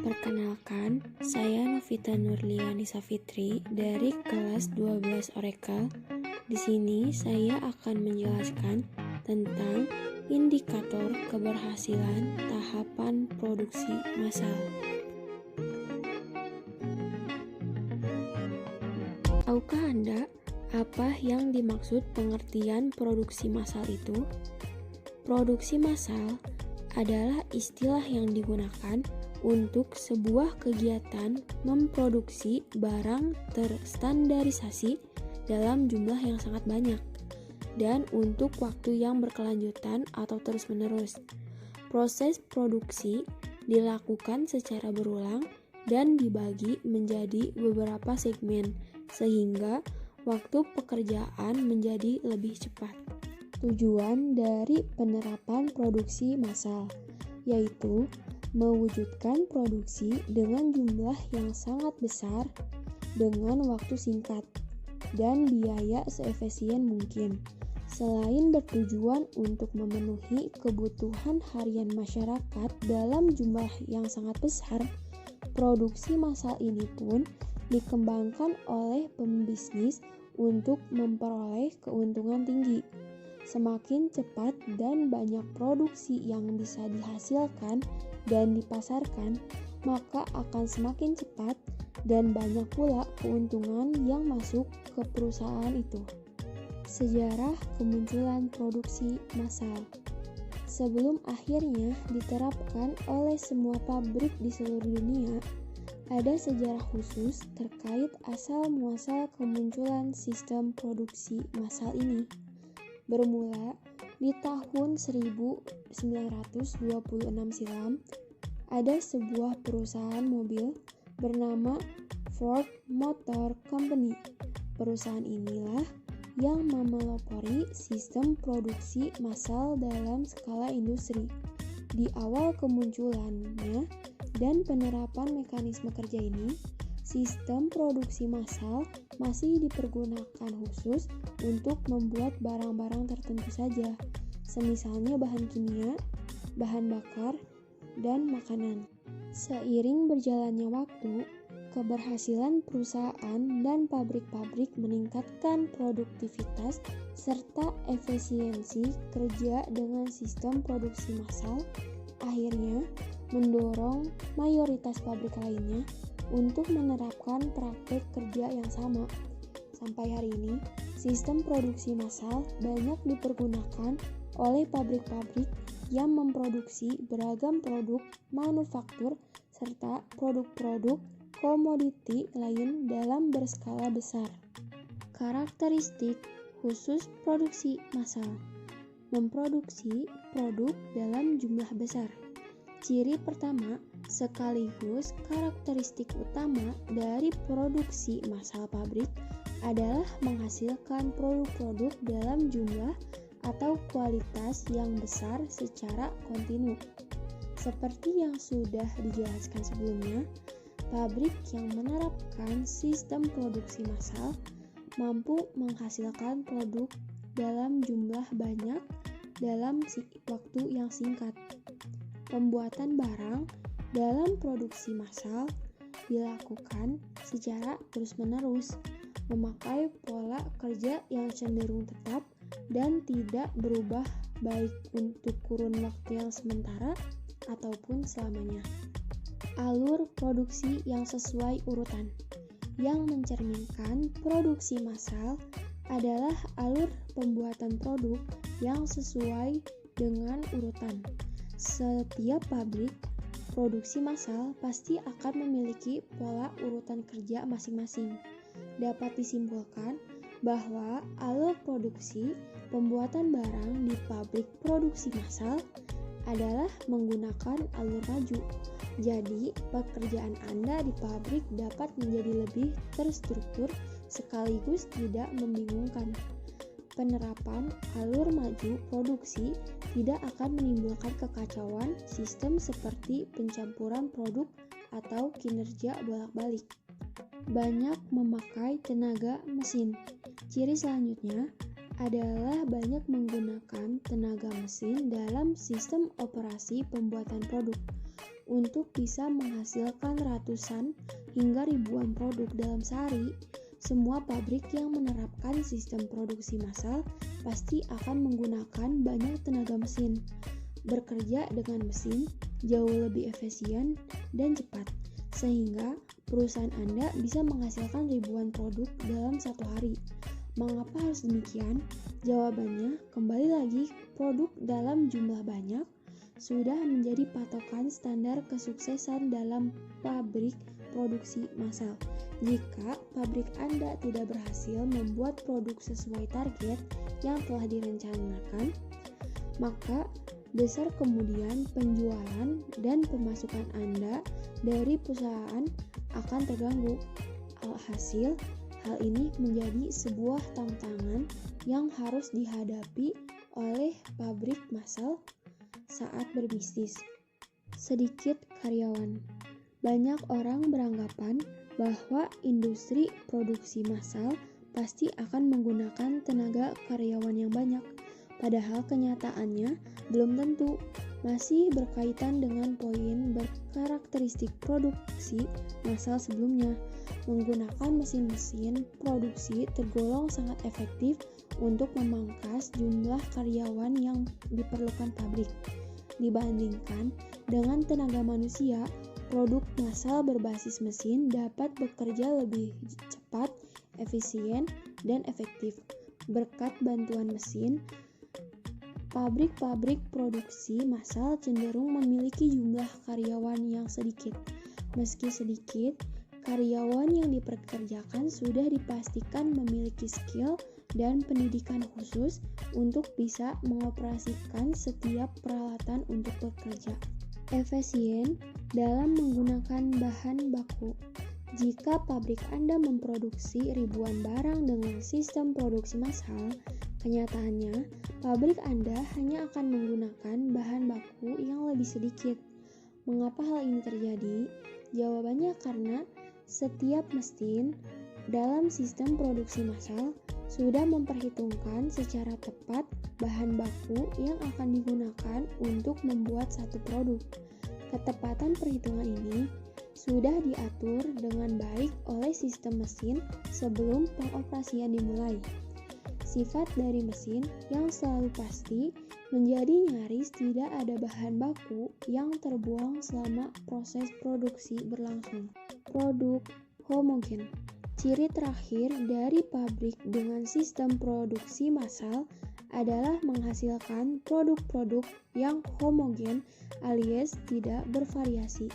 Perkenalkan, saya Novita Nurliani Safitri dari kelas 12 Oracle. Di sini saya akan menjelaskan tentang indikator keberhasilan tahapan produksi massal. Tahukah Anda apa yang dimaksud pengertian produksi massal itu? Produksi massal adalah istilah yang digunakan untuk sebuah kegiatan memproduksi barang terstandarisasi dalam jumlah yang sangat banyak dan untuk waktu yang berkelanjutan atau terus-menerus. Proses produksi dilakukan secara berulang dan dibagi menjadi beberapa segmen sehingga waktu pekerjaan menjadi lebih cepat. Tujuan dari penerapan produksi massal yaitu mewujudkan produksi dengan jumlah yang sangat besar dengan waktu singkat dan biaya seefisien mungkin. Selain bertujuan untuk memenuhi kebutuhan harian masyarakat dalam jumlah yang sangat besar, produksi massal ini pun dikembangkan oleh pembisnis untuk memperoleh keuntungan tinggi. Semakin cepat dan banyak produksi yang bisa dihasilkan dan dipasarkan, maka akan semakin cepat dan banyak pula keuntungan yang masuk ke perusahaan itu. Sejarah kemunculan produksi massal. Sebelum akhirnya diterapkan oleh semua pabrik di seluruh dunia, ada sejarah khusus terkait asal-muasal kemunculan sistem produksi massal ini. Bermula di tahun 1926 silam, ada sebuah perusahaan mobil bernama Ford Motor Company. Perusahaan inilah yang memelopori sistem produksi massal dalam skala industri. Di awal kemunculannya dan penerapan mekanisme kerja ini, sistem produksi massal masih dipergunakan khusus untuk membuat barang-barang tertentu saja, semisalnya bahan kimia, bahan bakar, dan makanan. Seiring berjalannya waktu, keberhasilan perusahaan dan pabrik-pabrik meningkatkan produktivitas serta efisiensi kerja dengan sistem produksi massal, akhirnya mendorong mayoritas pabrik lainnya untuk menerapkan praktek kerja yang sama. Sampai hari ini, sistem produksi massal banyak dipergunakan oleh pabrik-pabrik yang memproduksi beragam produk manufaktur serta produk-produk komoditi lain dalam berskala besar. Karakteristik khusus produksi massal: memproduksi produk dalam jumlah besar. Ciri pertama sekaligus karakteristik utama dari produksi massal pabrik adalah menghasilkan produk-produk dalam jumlah atau kualitas yang besar secara kontinu. Seperti yang sudah dijelaskan sebelumnya, pabrik yang menerapkan sistem produksi massal mampu menghasilkan produk dalam jumlah banyak dalam waktu yang singkat. Pembuatan barang dalam produksi massal dilakukan secara terus-menerus, memakai pola kerja yang cenderung tetap dan tidak berubah baik untuk kurun waktu yang sementara ataupun selamanya. Alur produksi yang sesuai urutan. Yang mencerminkan produksi massal adalah alur pembuatan produk yang sesuai dengan urutan. Setiap pabrik produksi massal pasti akan memiliki pola urutan kerja masing-masing. Dapat disimpulkan bahwa alur produksi pembuatan barang di pabrik produksi massal adalah menggunakan alur maju. Jadi, pekerjaan Anda di pabrik dapat menjadi lebih terstruktur sekaligus tidak membingungkan. Penerapan alur maju produksi tidak akan menimbulkan kekacauan sistem seperti pencampuran produk atau kinerja bolak-balik. Banyak memakai tenaga mesin. Ciri selanjutnya adalah banyak menggunakan tenaga mesin dalam sistem operasi pembuatan produk. untuk bisa menghasilkan ratusan hingga ribuan produk dalam sehari, semua pabrik yang menerapkan sistem produksi massal pasti akan menggunakan banyak tenaga mesin. Bekerja dengan mesin jauh lebih efisien dan cepat, sehingga perusahaan Anda bisa menghasilkan ribuan produk dalam satu hari. Mengapa harus demikian? Jawabannya, kembali lagi, produk dalam jumlah banyak sudah menjadi patokan standar kesuksesan dalam pabrik produksi massal. Jika pabrik Anda tidak berhasil membuat produk sesuai target yang telah direncanakan, maka besar kemudian penjualan dan pemasukan Anda dari perusahaan akan terganggu. Alhasil, hal ini menjadi sebuah tantangan yang harus dihadapi oleh pabrik massal saat berbisnis. Sedikit karyawan. Banyak orang beranggapan bahwa industri produksi massal pasti akan menggunakan tenaga karyawan yang banyak. Padahal kenyataannya belum tentu. Masih berkaitan dengan poin berkarakteristik produksi massal sebelumnya. Menggunakan mesin-mesin produksi tergolong sangat efektif untuk memangkas jumlah karyawan yang diperlukan pabrik. Dibandingkan dengan tenaga manusia, produk massal berbasis mesin dapat bekerja lebih cepat, efisien, dan efektif. Berkat bantuan mesin, pabrik-pabrik produksi massal cenderung memiliki jumlah karyawan yang sedikit. Meski sedikit, karyawan yang dipekerjakan sudah dipastikan memiliki skill dan pendidikan khusus untuk bisa mengoperasikan setiap peralatan untuk bekerja. Efisien dalam menggunakan bahan baku. Jika pabrik Anda memproduksi ribuan barang dengan sistem produksi massal, kenyataannya pabrik Anda hanya akan menggunakan bahan baku yang lebih sedikit. Mengapa hal ini terjadi? Jawabannya karena setiap mesin dalam sistem produksi massal sudah memperhitungkan secara tepat bahan baku yang akan digunakan untuk membuat satu produk. Ketepatan perhitungan ini sudah diatur dengan baik oleh sistem mesin sebelum pengoperasian dimulai. Sifat dari mesin yang selalu pasti menjadi nyaris tidak ada bahan baku yang terbuang selama proses produksi berlangsung. Produk homogen. Ciri terakhir dari pabrik dengan sistem produksi massal adalah menghasilkan produk-produk yang homogen alias tidak bervariasi.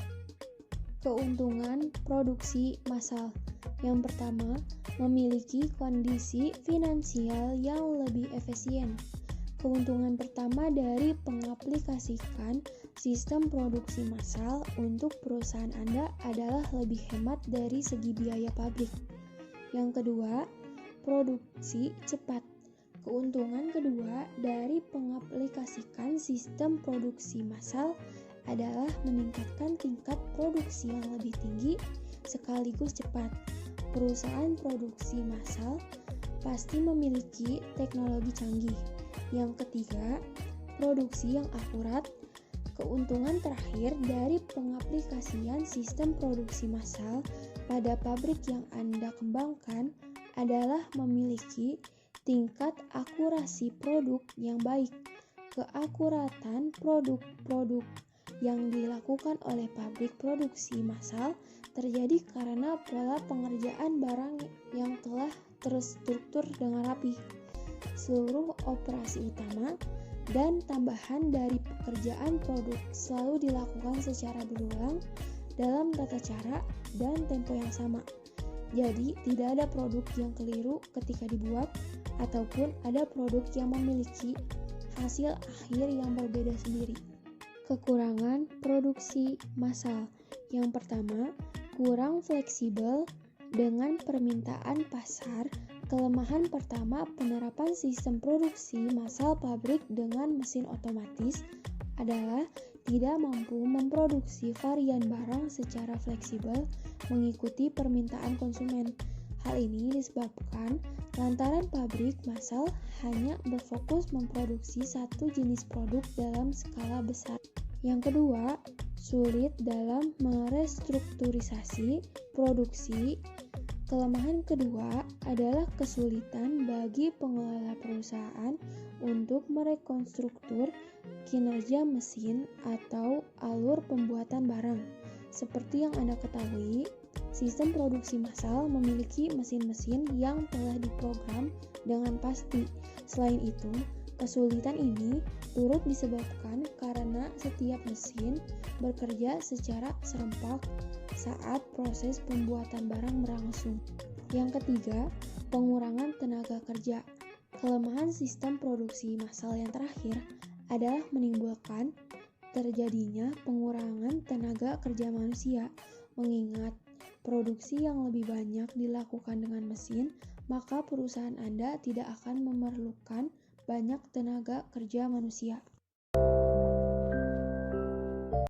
Keuntungan produksi massal. Yang pertama, memiliki kondisi finansial yang lebih efisien. Keuntungan pertama dari mengaplikasikan sistem produksi massal untuk perusahaan Anda adalah lebih hemat dari segi biaya pabrik. Yang kedua, produksi cepat. Keuntungan kedua dari mengaplikasikan sistem produksi massal adalah meningkatkan tingkat produksi yang lebih tinggi sekaligus cepat. Perusahaan produksi massal pasti memiliki teknologi canggih. Yang ketiga, produksi yang akurat. Keuntungan terakhir dari pengaplikasian sistem produksi massal pada pabrik yang Anda kembangkan adalah memiliki tingkat akurasi produk yang baik. Keakuratan produk-produk yang dilakukan oleh pabrik produksi massal terjadi karena pola pengerjaan barang yang telah terstruktur dengan rapi. Seluruh operasi utama dan tambahan dari pekerjaan produk selalu dilakukan secara berulang dalam tata cara dan tempo yang sama. Jadi, tidak ada produk yang keliru ketika dibuat, ataupun ada produk yang memiliki hasil akhir yang berbeda sendiri. Kekurangan produksi massal. Yang pertama, kurang fleksibel dengan permintaan pasar. Kelemahan pertama penerapan sistem produksi massal pabrik dengan mesin otomatis adalah tidak mampu memproduksi varian barang secara fleksibel mengikuti permintaan konsumen. Hal ini disebabkan lantaran pabrik massal hanya berfokus memproduksi satu jenis produk dalam skala besar. Yang kedua, sulit dalam merestrukturisasi produksi. Kelemahan kedua adalah kesulitan bagi pengelola perusahaan untuk merekonstruktur kinerja mesin atau alur pembuatan barang. Seperti yang Anda ketahui, sistem produksi massal memiliki mesin-mesin yang telah diprogram dengan pasti. Selain itu, kesulitan ini turut disebabkan karena setiap mesin bekerja secara serempak saat proses pembuatan barang berlangsung. Yang ketiga, pengurangan tenaga kerja. Kelemahan sistem produksi massal yang terakhir adalah menimbulkan terjadinya pengurangan tenaga kerja manusia. Mengingat produksi yang lebih banyak dilakukan dengan mesin, maka perusahaan Anda tidak akan memerlukan banyak tenaga kerja manusia.